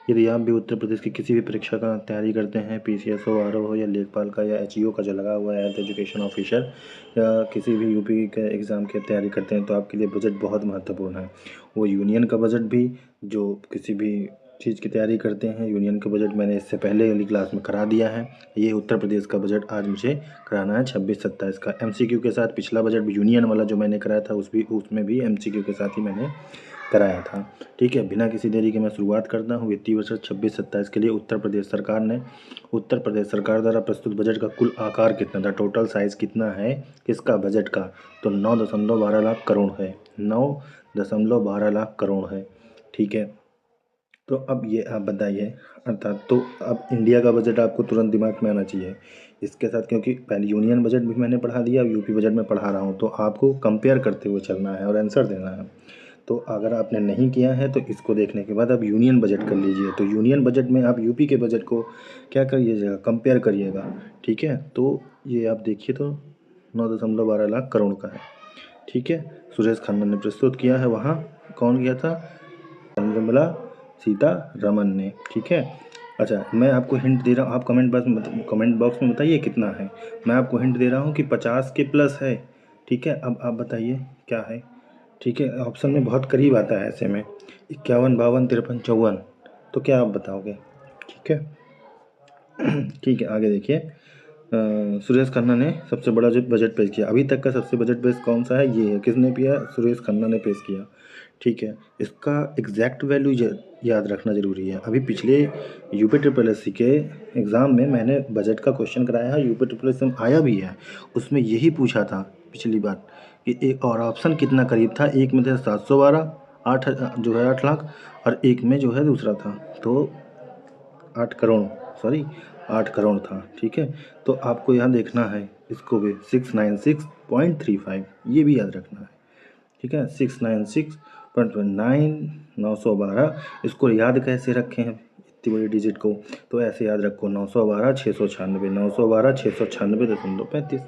यदि आप भी उत्तर प्रदेश की किसी भी परीक्षा का तैयारी करते हैं, पीसीएस हो, आरओ हो या लेखपाल का या एचईओ का जो लगा हुआ है हेल्थ एजुकेशन ऑफिसर, या किसी भी यूपी के एग्ज़ाम की तैयारी करते हैं, तो आपके लिए बजट बहुत महत्वपूर्ण है। वो यूनियन का बजट भी, जो किसी भी चीज़ की तैयारी करते हैं, यूनियन का बजट मैंने इससे पहले वाली क्लास में करा दिया है। ये उत्तर प्रदेश का बजट आज मुझे कराना है 26-27 का, एमसीक्यू के साथ। पिछला बजट भी यूनियन वाला जो मैंने कराया था उसमें भी एमसीक्यू के साथ ही मैंने कराया था। ठीक है, बिना किसी देरी के मैं शुरुआत करता हूँ। वित्तीय वर्ष 26-27 के लिए उत्तर प्रदेश सरकार द्वारा प्रस्तुत बजट का कुल आकार कितना था, टोटल साइज कितना है किसका बजट का, तो 9.12 लाख करोड़ है। 9.12 लाख करोड़ है। ठीक है, तो अब ये आप बताइए, अर्थात तो अब इंडिया का बजट आपको तुरंत दिमाग में आना चाहिए इसके साथ, क्योंकि पहले यूनियन बजट भी मैंने पढ़ा दिया, अब यूपी बजट में पढ़ा रहा हूँ, तो आपको कंपेयर करते हुए चलना है और आंसर देना है। तो अगर आपने नहीं किया है तो इसको देखने के बाद आप यूनियन बजट कर लीजिए। तो यूनियन बजट में आप यूपी के बजट को क्या करिएगा, कंपेयर करिएगा। ठीक है, तो ये आप देखिए, तो 9.12 लाख करोड़ का है। ठीक है, सुरेश खन्ना ने प्रस्तुत किया है। वहाँ कौन किया था, निर्मला सीतारमन ने। ठीक है, अच्छा मैं आपको हिंट दे रहा हूँ, आप कमेंट बॉक्स में बताइए कितना है। मैं आपको हिंट दे रहा हूँ कि 50 के प्लस है। ठीक है, अब आप बताइए क्या है। ठीक है, ऑप्शन में बहुत करीब आता है ऐसे में, 51, 52, 53, 54, तो क्या आप बताओगे। ठीक है। ठीक है, आगे देखिए। सुरेश खन्ना ने सबसे बड़ा जो बजट पेश किया, अभी तक का सबसे बजट पेश कौन सा है, ये है, किसने किया, सुरेश खन्ना ने पेश किया। ठीक है, इसका एग्जैक्ट वैल्यू याद रखना ज़रूरी है। अभी पिछले यूपी ट्रिपल एस सी के एग्ज़ाम में मैंने बजट का क्वेश्चन कराया है, यूपी ट्रिपल एस में आया भी है, उसमें यही पूछा था पिछली बार कि एक और ऑप्शन कितना करीब था, एक में थे 712, 8 जो है 8 लाख, और एक में जो है दूसरा था, तो 8 करोड़, सॉरी 8 करोड़ था। ठीक है, तो आपको यहाँ देखना है इसको भी, 696.35, ये भी याद रखना है। ठीक है, 696.9, 912, इसको याद कैसे रखें हैं इतनी बड़ी डिजिट को, तो ऐसे याद रखो, 912 696, 912 696.35,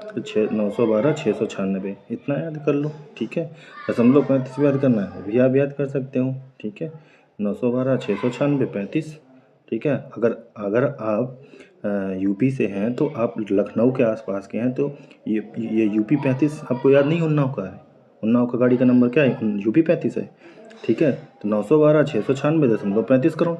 तो 912 696, इतना याद कर लो। ठीक है, 0.35 भी याद करना है, वो भी आप याद कर सकते हो। ठीक है, 912 696 35। ठीक है, अगर अगर आप यूपी से हैं, तो आप लखनऊ के आसपास के हैं, तो ये यूपी 35 आपको याद नहीं, उन्नाव का है, उन्नाव का गाड़ी का नंबर क्या है, यूपी 35 है। ठीक है, तो 912 696.35 करोड़।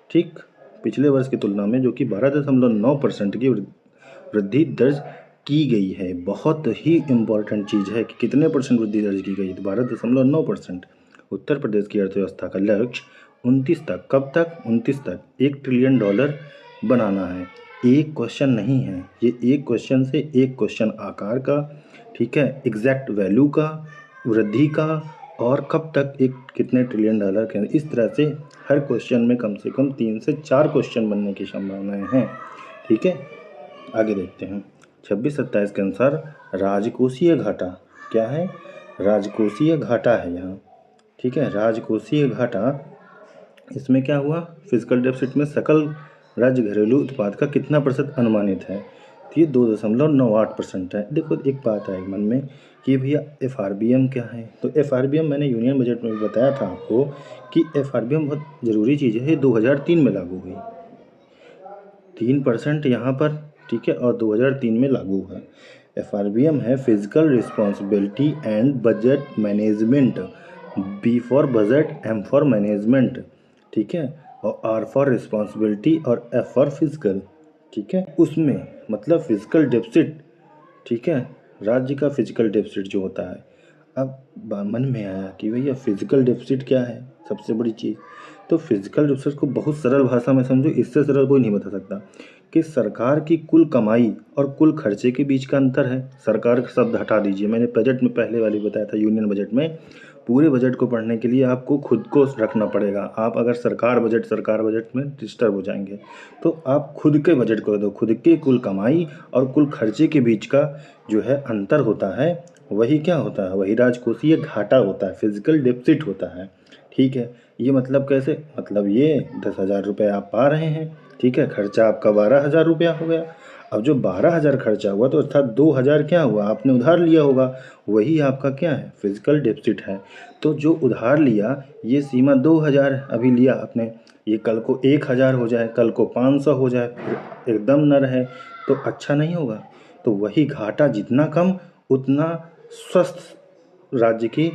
ठीक, पिछले वर्ष की तुलना में जो कि 12.9% की वृद्धि दर्ज की गई है। बहुत ही इम्पॉर्टेंट चीज़ है कि कितने परसेंट वृद्धि दर्ज की गई, तो 12.9%। उत्तर प्रदेश की अर्थव्यवस्था का लक्ष्य 29 तक, कब तक, 29 तक $1 ट्रिलियन बनाना है। एक क्वेश्चन नहीं है ये, एक क्वेश्चन से एक क्वेश्चन आकार का, ठीक है, एग्जैक्ट वैल्यू का, वृद्धि का, और कब तक एक कितने ट्रिलियन डॉलर के, इस तरह से हर क्वेश्चन में कम से कम 3 से 4 क्वेश्चन बनने की संभावनाएं हैं। ठीक है, आगे देखते हैं। 26-27 के अनुसार राजकोषीय घाटा क्या है, राजकोषीय घाटा है यहाँ। ठीक है, राजकोषीय घाटा, इसमें क्या हुआ, फिजिकल डेफिसिट में सकल राज्य घरेलू उत्पाद का कितना प्रतिशत अनुमानित है, तो ये 2.98% है। देखो एक बात है मन में कि भैया FRBM क्या है, तो FRBM मैंने यूनियन बजट में भी बताया था आपको कि FRBM बहुत ज़रूरी चीज़ है, ये 2003 में लागू हुई, 3% यहाँ पर। ठीक है, और 2003 में लागू है। FRBM है physical responsibility and budget management, B for budget, M for management. ठीक है, और R फॉर रिस्पॉन्सिबिलिटी और F फॉर फिजिकल। ठीक है, उसमें मतलब फिजिकल डेफिसिट। ठीक है, राज्य का फिजिकल डेफिसिट जो होता है, अब मन में आया कि भैया फिजिकल डेफिसिट क्या है, सबसे बड़ी चीज़। तो फिजिकल डेफिसिट को बहुत सरल भाषा में समझो, इससे सरल कोई नहीं बता सकता, कि सरकार की कुल कमाई और कुल खर्चे के बीच का अंतर है। सरकार का शब्द हटा दीजिए, मैंने बजट में पहले वाली बताया था, यूनियन बजट में पूरे बजट को पढ़ने के लिए आपको खुद को रखना पड़ेगा। आप अगर सरकार बजट में डिस्टर्ब हो जाएंगे, तो आप खुद के बजट को दो, खुद के कुल कमाई और कुल खर्चे के बीच का जो है अंतर होता है, वही क्या होता है, वही राजकोषीय घाटा होता है, फिजिकल डेफिसिट होता है। ठीक है, ये मतलब कैसे, मतलब ये 10,000 रुपये आप पा रहे हैं, ठीक है, खर्चा आपका 12,000 रुपया हो गया। अब जो 12,000 खर्चा हुआ तो अर्थात 2,000 क्या हुआ, आपने उधार लिया होगा, वही आपका क्या है, फिजिकल डेफिसिट है। तो जो उधार लिया ये सीमा 2,000 अभी लिया आपने, ये कल को 1,000 हो जाए, कल को 500 हो जाए, फिर एकदम न रहे तो अच्छा नहीं होगा। तो वही घाटा जितना कम उतना स्वस्थ राज्य की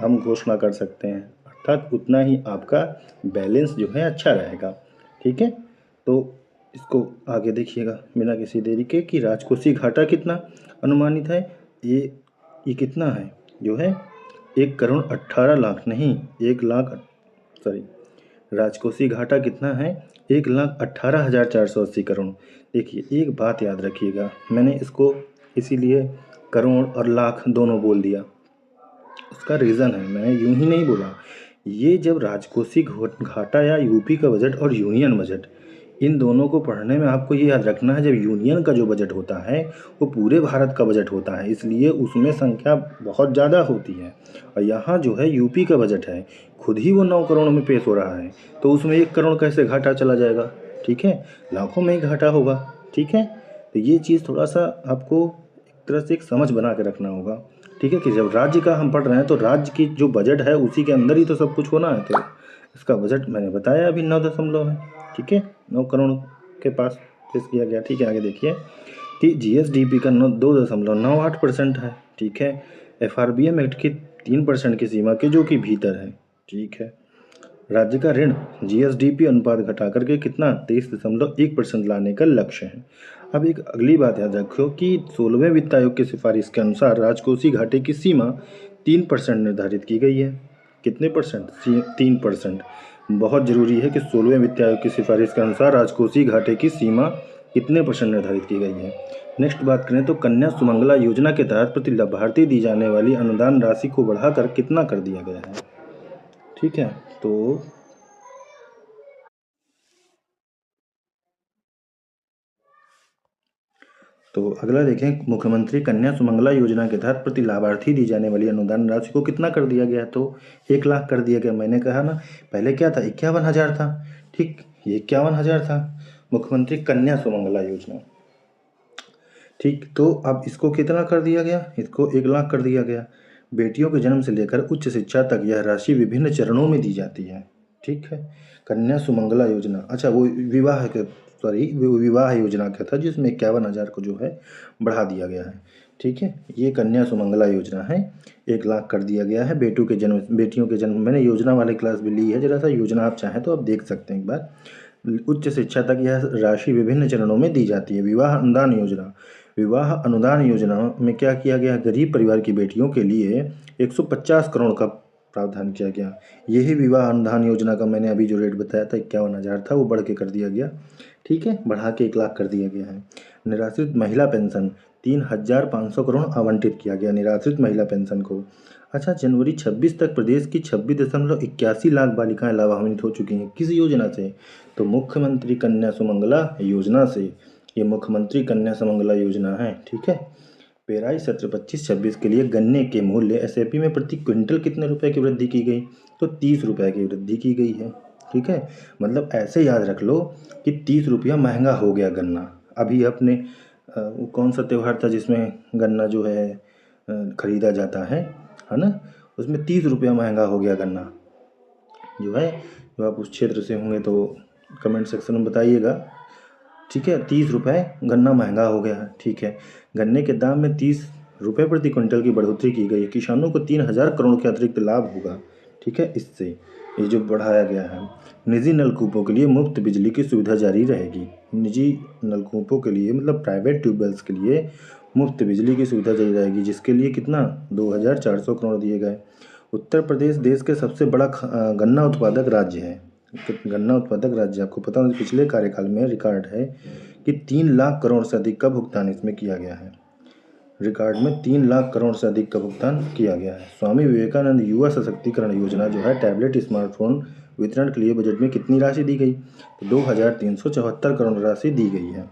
हम घोषणा कर सकते हैं, अर्थात उतना ही आपका बैलेंस जो है अच्छा रहेगा। ठीक है, तो इसको आगे देखिएगा बिना किसी देरी के कि राजकोषीय घाटा कितना अनुमानित है। ये कितना है जो है 1,18,00,000 नहीं, 1,00,000 सॉरी, राजकोषीय घाटा कितना है 1,18,480 करोड़। देखिए एक बात याद रखिएगा, मैंने इसको इसीलिए करोड़ और लाख दोनों बोल दिया, उसका रीज़न है, मैंने यूं ही नहीं बोला। ये जब राजकोषीय घाटा या यूपी का बजट और यूनियन बजट, इन दोनों को पढ़ने में आपको ये याद रखना है, जब यूनियन का जो बजट होता है वो पूरे भारत का बजट होता है, इसलिए उसमें संख्या बहुत ज़्यादा होती है। और यहाँ जो है यूपी का बजट है, खुद ही वो 9 करोड़ में पेश हो रहा है, तो उसमें 1 करोड़ कैसे घाटा चला जाएगा। ठीक है, लाखों में ही घाटा होगा। ठीक है, तो ये चीज़ थोड़ा सा आपको एक तरह से एक समझ बना के रखना होगा। ठीक है, कि जब राज्य का हम पढ़ रहे हैं तो राज्य की जो बजट है उसी के अंदर ही तो सब कुछ होना है। तो इसका बजट मैंने बताया अभी 9 दशमलव है। ठीक है, 9 करोड़ के पास पेश किया गया। ठीक है, आगे देखिए कि जीएसडीपी का 2.98% है। ठीक है, एफआरबीएम एक्ट की 3% की सीमा के जो कि भीतर है। ठीक है, राज्य का ऋण जीएसडीपी अनुपात घटा करके कितना 23.1% लाने का लक्ष्य है। अब एक अगली बात याद रखो कि 16वें वित्त आयोग की सिफारिश के अनुसार राजकोषीय घाटे की सीमा 3% निर्धारित की गई है। कितने परसेंट, 3%। बहुत जरूरी है कि 16वें वित्त आयोग की सिफारिश के अनुसार राजकोषीय घाटे की सीमा कितने परसेंट निर्धारित की गई है। नेक्स्ट बात करें तो कन्या सुमंगला योजना के तहत प्रति लाभार्थी दी जाने वाली अनुदान राशि को बढ़ाकर कितना कर दिया गया है। ठीक है, तो अगला देखें, मुख्यमंत्री कन्या सुमंगला योजना के तहत प्रति लाभार्थी दी जाने वाली अनुदान राशि को कितना कर दिया गया, तो 1,00,000 कर दिया गया। मैंने कहा ना पहले क्या था, 51,000 था। ठीक, ये 51,000 था मुख्यमंत्री कन्या सुमंगला योजना। ठीक, तो अब इसको कितना कर दिया गया, इसको 1,00,000 कर दिया गया। बेटियों के जन्म से लेकर उच्च शिक्षा तक यह राशि विभिन्न चरणों में दी जाती है। ठीक है, कन्या सुमंगला योजना, अच्छा वो विवाह के सॉरी विवाह योजना का था जिसमें 51,000 को जो है बढ़ा दिया गया है। ठीक है, ये कन्या सुमंगला योजना है, 1,00,000 कर दिया गया है। बेटियों के जन्म, मैंने योजना वाली क्लास भी ली है, जरा सा योजना आप चाहें तो आप देख सकते हैं एक बार। उच्च शिक्षा तक यह राशि विभिन्न चरणों में दी जाती है। विवाह अनुदान योजना, विवाह अनुदान योजना में क्या किया गया, गरीब परिवार की बेटियों के लिए 150 करोड़ का प्रावधान किया गया। यही विवाह अनुदान योजना का मैंने अभी जो रेट बताया था 51,000 था, वो बढ़ के कर दिया गया। ठीक है, बढ़ा के 1,00,000 कर दिया गया है। निराश्रित महिला पेंशन 3,500 करोड़ आवंटित किया गया निराश्रित महिला पेंशन को। अच्छा, जनवरी 26 तक प्रदेश की 26.81 लाख बालिकाएं लाभान्वित हो चुकी हैं। किस योजना से, तो मुख्यमंत्री कन्या सुमंगला योजना से। ये मुख्यमंत्री कन्या सुमंगला योजना है। ठीक है, पेराई सत्र 25-26 के लिए गन्ने के मूल्य एसएपी में प्रति क्विंटल कितने रुपए की वृद्धि की गई, तो 30 रुपये की वृद्धि की गई है। ठीक है, मतलब ऐसे याद रख लो कि 30 रुपया महंगा हो गया गन्ना। अभी अपने कौन सा त्यौहार था जिसमें गन्ना जो है खरीदा जाता है ना, उसमें 30 रुपया महंगा हो गया गन्ना जो है। जो आप उस क्षेत्र से होंगे तो कमेंट सेक्शन में बताइएगा। ठीक है, 30 रुपये गन्ना महंगा हो गया है। ठीक है, गन्ने के दाम में 30 रुपये प्रति क्विंटल की बढ़ोतरी की गई है। किसानों को 3,000 करोड़ के अतिरिक्त लाभ होगा। ठीक है, इससे ये जो बढ़ाया गया है। निजी नलकूपों के लिए मुफ्त बिजली की सुविधा जारी रहेगी। निजी नलकूपों के लिए मतलब प्राइवेट ट्यूबवेल्स के लिए मुफ्त बिजली की सुविधा जारी रहेगी, जिसके लिए कितना 2,400 करोड़ दिए गए। उत्तर प्रदेश देश के सबसे बड़ा गन्ना उत्पादक राज्य है। गन्ना उत्पादक राज्य, आपको पता है पिछले कार्यकाल में रिकॉर्ड है कि 3,00,000 करोड़ से अधिक का भुगतान इसमें किया गया है। रिकॉर्ड में 3,00,000 करोड़ से अधिक का भुगतान किया गया है। स्वामी विवेकानंद युवा सशक्तिकरण योजना जो है, टैबलेट स्मार्टफोन वितरण के लिए बजट में कितनी राशि दी गई, तो 2,374 करोड़ राशि दी गई है।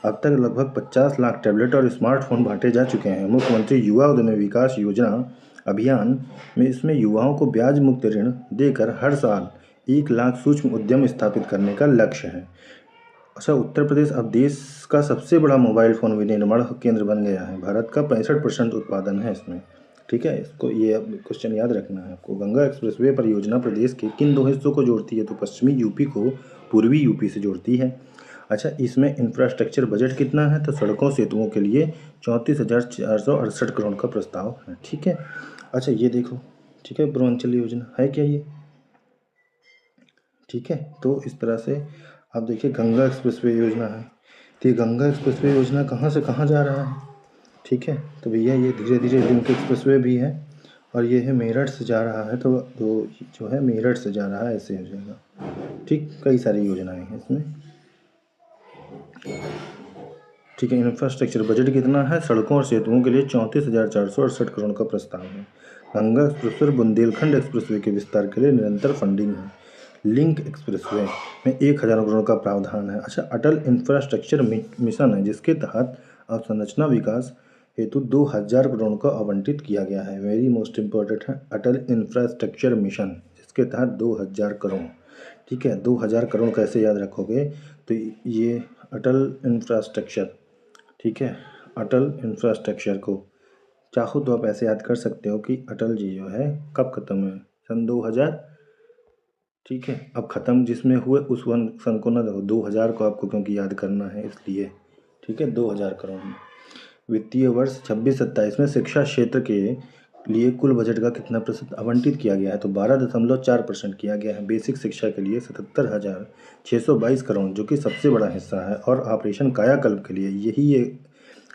अब तक लगभग 50 लाख टैबलेट और स्मार्टफोन बांटे जा चुके हैं। मुख्यमंत्री युवा उद्यमी विकास योजना अभियान में इसमें युवाओं को ब्याज मुक्त ऋण देकर हर साल 1,00,000 सूक्ष्म उद्यम स्थापित करने का लक्ष्य है। अच्छा, उत्तर प्रदेश अब देश का सबसे बड़ा मोबाइल फ़ोन विनिर्माण केंद्र बन गया है। भारत का 65% उत्पादन है इसमें। ठीक है, इसको ये अब क्वेश्चन याद रखना है आपको। गंगा एक्सप्रेसवे परियोजना प्रदेश के किन दो हिस्सों को जोड़ती है? तो पश्चिमी यूपी को पूर्वी यूपी से जोड़ती है। अच्छा, इसमें इंफ्रास्ट्रक्चर बजट कितना है? तो सड़कों सेतुओं के लिए 34,468 करोड़ का प्रस्ताव है। ठीक है। अच्छा, ये देखो, ठीक है, पूर्वांचल योजना है क्या ये? ठीक है, तो इस तरह से आप देखिए गंगा एक्सप्रेसवे योजना है। तो ये गंगा एक्सप्रेसवे योजना कहाँ से कहाँ जा रहा है? ठीक है, तो भैया ये धीरे धीरे लिंक एक्सप्रेसवे भी है और ये है मेरठ से जा रहा है, तो जो है मेरठ से जा रहा है, ऐसे हो जाएगा। ठीक, कई सारी योजनाएं हैं इसमें। ठीक है, इंफ्रास्ट्रक्चर बजट कितना है? सड़कों और सेतुओं के लिए 34,468 करोड़ का प्रस्ताव है। गंगा एक्सप्रेसवे बुंदेलखंड एक्सप्रेसवे के विस्तार के लिए निरंतर फंडिंग है। लिंक एक्सप्रेसवे में 1,000 करोड़ का प्रावधान है। अच्छा, अटल इंफ्रास्ट्रक्चर मिशन है जिसके तहत अवसंरचना विकास हेतु 2,000 करोड़ का आवंटित किया गया है। वेरी मोस्ट इम्पोर्टेंट है अटल इंफ्रास्ट्रक्चर मिशन, जिसके तहत 2,000 करोड़। ठीक है, 2,000 करोड़ कैसे याद रखोगे? तो ये अटल इंफ्रास्ट्रक्चर, ठीक है, अटल इंफ्रास्ट्रक्चर को चाहो तो आप ऐसे याद कर सकते हो कि अटल जी जो है कब ख़त्म हुए? सन 2000। ठीक है, अब ख़त्म जिसमें हुए उस वन सन को ना दो, 2000 को आपको क्योंकि याद करना है इसलिए। ठीक है, 2,000 करोड़। वित्तीय वर्ष 26-27 में शिक्षा क्षेत्र के लिए कुल बजट का कितना प्रतिशत आवंटित किया गया है? तो 12.4% किया गया है। बेसिक शिक्षा के लिए 77,622 करोड़, जो कि सबसे बड़ा हिस्सा है। और ऑपरेशन कायाकल्प के लिए यही ये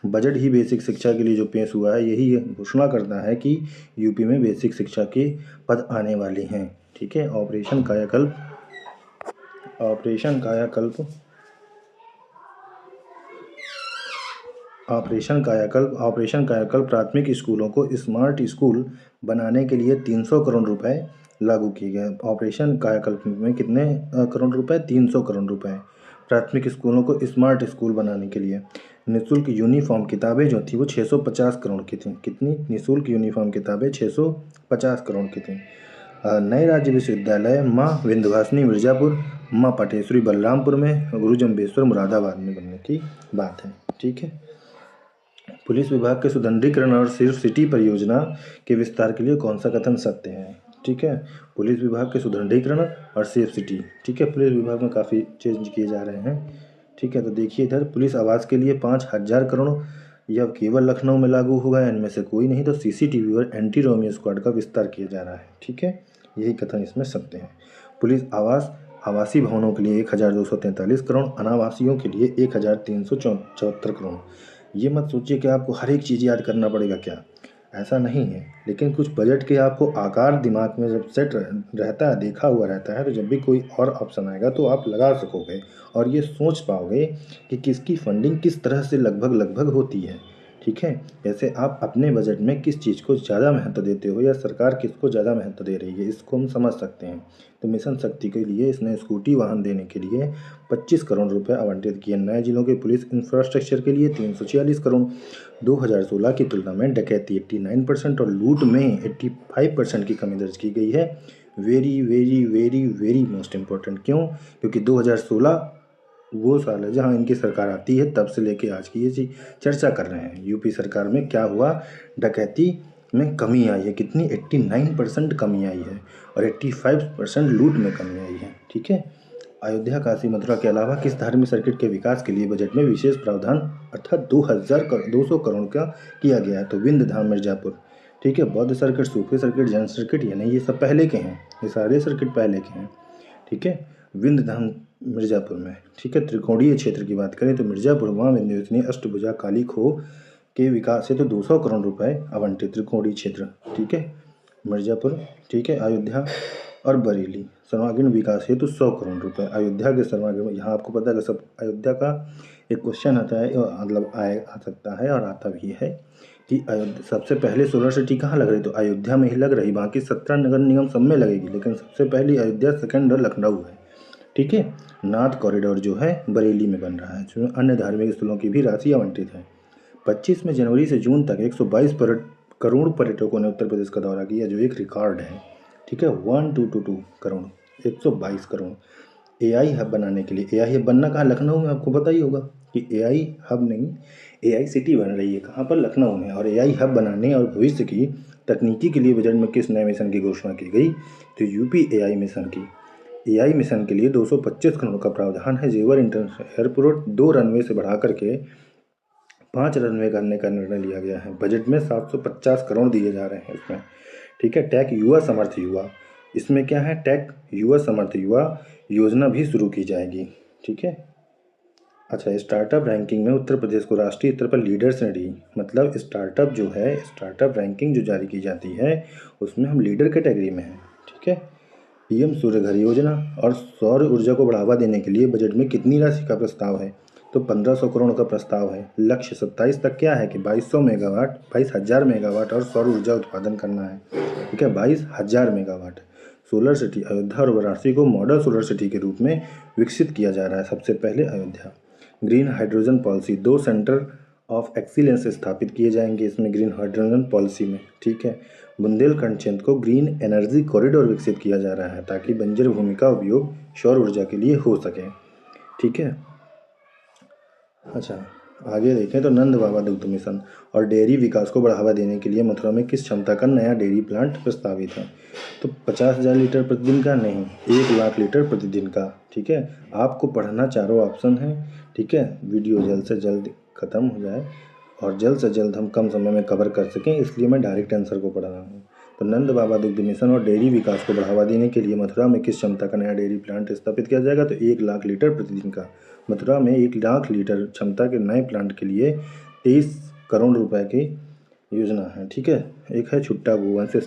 बजट ही बेसिक शिक्षा के लिए जो पेश हुआ है, यही ये घोषणा करता है कि यूपी में बेसिक शिक्षा के पद आने वाले हैं। ठीक है, ऑपरेशन कायाकल्प, ऑपरेशन कायाकल्प, ऑपरेशन कायाकल्प प्राथमिक स्कूलों को स्मार्ट स्कूल बनाने के लिए 300 करोड़ रुपए लागू किए गए। ऑपरेशन कायाकल्प में कितने करोड़ रुपए? 300 करोड़ रुपए प्राथमिक स्कूलों को स्मार्ट स्कूल बनाने के लिए। निःशुल्क यूनिफॉर्म किताबें जो थी वो 650 करोड़ की थी। कितनी? निःशुल्क यूनिफॉर्म किताबें 650 करोड़ की थी। नए राज्य विश्वविद्यालय माँ विंध्यवासिनी मिर्ज़ापुर, माँ पाटेश्वरी बलरामपुर में, गुरु जम्बेश्वर मुरादाबाद में बनने की बात है। ठीक है, पुलिस विभाग के सुदृढ़ीकरण और सेफ सिटी परियोजना के विस्तार के लिए कौन सा कथन सत्य है? ठीक है, पुलिस विभाग के सुदृढ़ीकरण और सेफ सिटी। ठीक है, पुलिस विभाग में काफ़ी चेंज किए जा रहे हैं। ठीक है, तो देखिए इधर पुलिस आवास के लिए 5,000 करोड़, यह केवल लखनऊ में लागू होगा, इनमें से कोई नहीं। तो सीसीटीवी और एंटी रोमियो स्क्वाड का विस्तार किया जा रहा है। ठीक है, यही कथन इसमें सत्य है। पुलिस आवास आवासीय भवनों के लिए 1,243 करोड़, अनावासियों के लिए 1,374 करोड़। ये मत सोचिए कि आपको हर एक चीज़ याद करना पड़ेगा, क्या ऐसा नहीं है। लेकिन कुछ बजट के आपको आकार दिमाग में जब सेट रहता है, देखा हुआ रहता है, तो जब भी कोई और ऑप्शन आएगा तो आप लगा सकोगे और ये सोच पाओगे कि किसकी फंडिंग किस तरह से लगभग लगभग होती है। ठीक है, जैसे आप अपने बजट में किस चीज़ को ज़्यादा महत्व देते हो या सरकार किसको ज़्यादा महत्व दे रही है, इसको हम समझ सकते हैं। तो मिशन शक्ति के लिए इसने स्कूटी वाहन देने के लिए 25 करोड़ रुपए आवंटित किए। नए जिलों के पुलिस इंफ्रास्ट्रक्चर के लिए 346 करोड़। 2016 की तुलना में डकैती 89% और लूट में 85% की कमी दर्ज की गई है। Very very very very most important. क्यों? क्योंकि 2016 वो साल है जहाँ इनकी सरकार आती है, तब से लेके आज की ये चीज चर्चा कर रहे हैं। यूपी सरकार में क्या हुआ? डकैती में कमी आई है। कितनी? 89% कमी आई है और 85% लूट में कमी आई है। ठीक है, अयोध्या काशी मथुरा के अलावा किस धार्मिक सर्किट के विकास के लिए बजट में विशेष प्रावधान अर्थात 2,200 करोड़ का किया गया है? तो विंध्य धाम मिर्जापुर। ठीक है, बौद्ध सर्किट, सूफी सर्किट, जैन सर्किट, ये नहीं, ये सब पहले के हैं, ये सारे सर्किट पहले के हैं। ठीक है, विंध्य धाम मिर्जापुर में। ठीक है, त्रिकोणीय क्षेत्र की बात करें तो मिर्जापुर मां विंध्यवासिनी अष्टभुजा काली खो के विकास से तो 200 करोड़ रुपए आवंटित। त्रिकोणीय क्षेत्र, ठीक है, मिर्जापुर। ठीक है, अयोध्या और बरेली सर्वांगीण विकास हेतु 100 करोड़ रुपए। अयोध्या के सर्वांगीण, यहाँ आपको पता है कि सब अयोध्या का एक क्वेश्चन आता है, मतलब आ सकता है और आता भी है कि अयोध्या सबसे पहले सोलर सिटी कहाँ लग रही? तो अयोध्या में ही लग रही, बाकी 17 नगर निगम सब में लगेगी, लेकिन सबसे पहली अयोध्या, सेकंड लखनऊ है। ठीक है, नाथ कॉरिडोर जो है बरेली में बन रहा है, जिसमें अन्य धार्मिक स्थलों की भी राशि आवंटित है। 25 में जनवरी से जून तक 122 करोड़ पर्यटकों ने उत्तर प्रदेश का दौरा किया, जो एक रिकॉर्ड है। ठीक है, 1222 करोड़, 122 करोड़। एआई हब बनाने के लिए, एआई हब बनना कहाँ, लखनऊ में, आपको पता ही होगा कि एआई हब नहीं, एआई सिटी बन रही है कहाँ पर, लखनऊ में। और एआई हब बनाने और भविष्य की तकनीकी के लिए बजट में किस नए मिशन की घोषणा की गई, तो यूपी एआई मिशन की। एआई मिशन के लिए 225 करोड़ का प्रावधान है। जेवर इंटरनेशनल एयरपोर्ट 2 रनवे से बढ़ा करके 5 रनवे करने का निर्णय लिया गया है। बजट में 750 करोड़ दिए जा रहे हैं इसमें, ठीक है। टैग युवा समर्थ युवा, इसमें क्या है, टैग युवा समर्थ युवा योजना भी शुरू की जाएगी, ठीक है। अच्छा, स्टार्टअप रैंकिंग में उत्तर प्रदेश को राष्ट्रीय स्तर पर लीडर श्रेणी, मतलब स्टार्टअप जो है, स्टार्टअप रैंकिंग जो जारी की जाती है उसमें हम लीडर कैटेगरी में हैं, ठीक है। पीएम सूर्य घर योजना और सौर ऊर्जा को बढ़ावा देने के लिए बजट में कितनी राशि का प्रस्ताव है, तो 1500 करोड़ का प्रस्ताव है। लक्ष्य 27 तक क्या है कि 2200 मेगावाट, 22,000 मेगावाट और सौर ऊर्जा उत्पादन करना है, ठीक है, 22,000 मेगावाट। सोलर सिटी अयोध्या और वाराणसी को मॉडल सोलर सिटी के रूप में विकसित किया जा रहा है, सबसे पहले Ayodhya. Green hydrogen policy, 2 centre of excellence स्थापित किए जाएंगे इसमें, ग्रीन हाइड्रोजन पॉलिसी में, ठीक है। बुंदेलखंड क्षेत्र को ग्रीन एनर्जी कॉरिडोर विकसित किया जा रहा है ताकि बंजर भूमि का उपयोग सौर ऊर्जा के लिए हो सके, ठीक है। अच्छा, आगे देखें तो नंद बाबा दुग्ध मिशन और डेयरी विकास को बढ़ावा देने के लिए मथुरा में किस क्षमता का नया डेयरी प्लांट प्रस्तावित है, तो 50,000 लीटर प्रतिदिन का नहीं, 1 लाख लीटर प्रतिदिन का, ठीक है। आपको पढ़ना चारों ऑप्शन है, ठीक है। वीडियो जल्द से जल्द ख़त्म हो जाए और जल्द से जल्द हम कम समय में कवर कर सकें, इसलिए मैं डायरेक्ट आंसर को पढ़ रहा हूँ। तो नंद बाबा दुग्ध मिशन और डेयरी विकास को बढ़ावा देने के लिए मथुरा में किस क्षमता का नया डेयरी प्लांट स्थापित किया जाएगा, तो 1 लाख लीटर प्रतिदिन का। मथुरा में 1 लाख लीटर क्षमता के नए प्लांट के लिए 23 करोड़ रुपए की योजना है, ठीक है। एक है छुट्टा भुवन से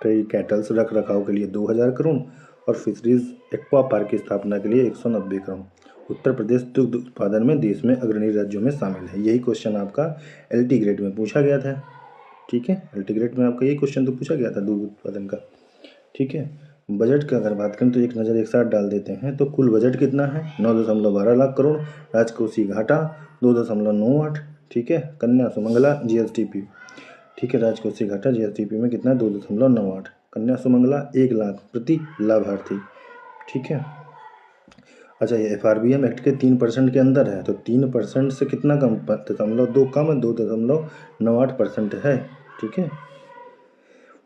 कैटल्स रख रखाव के लिए 2000 करोड़ और फिशरीज एक्वा पार्क की स्थापना के लिए 190 करोड़। उत्तर प्रदेश दुग्ध उत्पादन में देश में अग्रणी राज्यों में शामिल है। यही क्वेश्चन आपका एलटी ग्रेड में पूछा गया था, ठीक है। एलटी ग्रेड में आपका यही क्वेश्चन तो पूछा गया था दुग्ध उत्पादन का, ठीक है। बजट की अगर बात करें तो एक नज़र एक साथ डाल देते हैं, तो कुल बजट कितना है, 9.12 लाख करोड़। राजकोषीय घाटा 2.98, ठीक है। कन्या सुमंगला जीएसटीपी, ठीक है, राजकोषीय घाटा जीएसटीपी में कितना है, 2.98। कन्या सुमंगला 1 लाख प्रति लाभार्थी, ठीक है। अच्छा, ये एफआरबीएम एक्ट के 3% के अंदर है, तो 3% से कितना कम, 2.2 कम है, 2.98% है, ठीक है।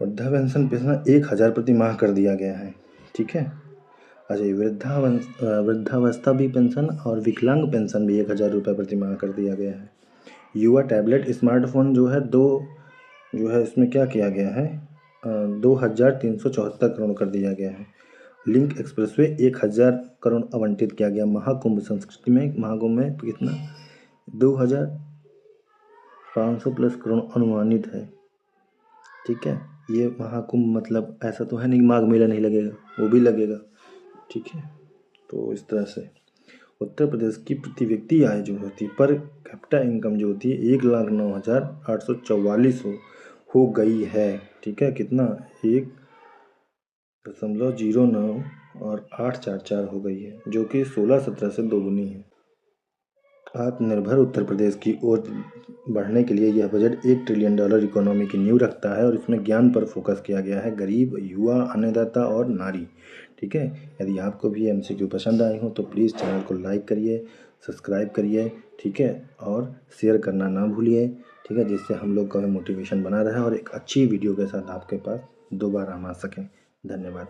वृद्धा पेंशन 1,000 प्रति माह कर दिया गया है, ठीक है। अच्छा, ये वृद्धावस्था भी पेंशन और विकलांग पेंशन भी 1,000 रुपये प्रति माह कर दिया गया है। युवा टैबलेट स्मार्टफोन जो है इसमें क्या किया गया है, 2,374 करोड़ कर दिया गया है। लिंक एक्सप्रेसवे 1,000 करोड़ आवंटित किया गया। महाकुंभ संस्कृति में, महाकुंभ में कितना, 2,500 प्लस करोड़ अनुमानित है, ठीक है। ये महाकुंभ मतलब ऐसा तो है नहीं माघ मेला नहीं लगेगा, वो भी लगेगा, ठीक है। तो इस तरह से उत्तर प्रदेश की प्रति व्यक्ति आय जो होती है, पर कैपिटा इनकम जो होती है, 1,09,844 हो गई है, ठीक है। कितना, 1.09 और 844 हो गई है, जो कि 16-17 से दोगुनी है। आत्मनिर्भर उत्तर प्रदेश की ओर बढ़ने के लिए यह बजट $1 ट्रिलियन इकोनॉमी की नींव रखता है और इसमें ज्ञान पर फोकस किया गया है, गरीब, युवा, अन्नदाता और नारी, ठीक है। यदि आपको भी एमसीक्यू पसंद आए हो तो प्लीज़ चैनल को लाइक करिए, सब्सक्राइब करिए, ठीक है, और शेयर करना ना भूलिए, ठीक है, जिससे हम लोग का मोटिवेशन बना रहे और एक अच्छी वीडियो के साथ आपके पास दोबारा हम आ सकें। धन्यवाद।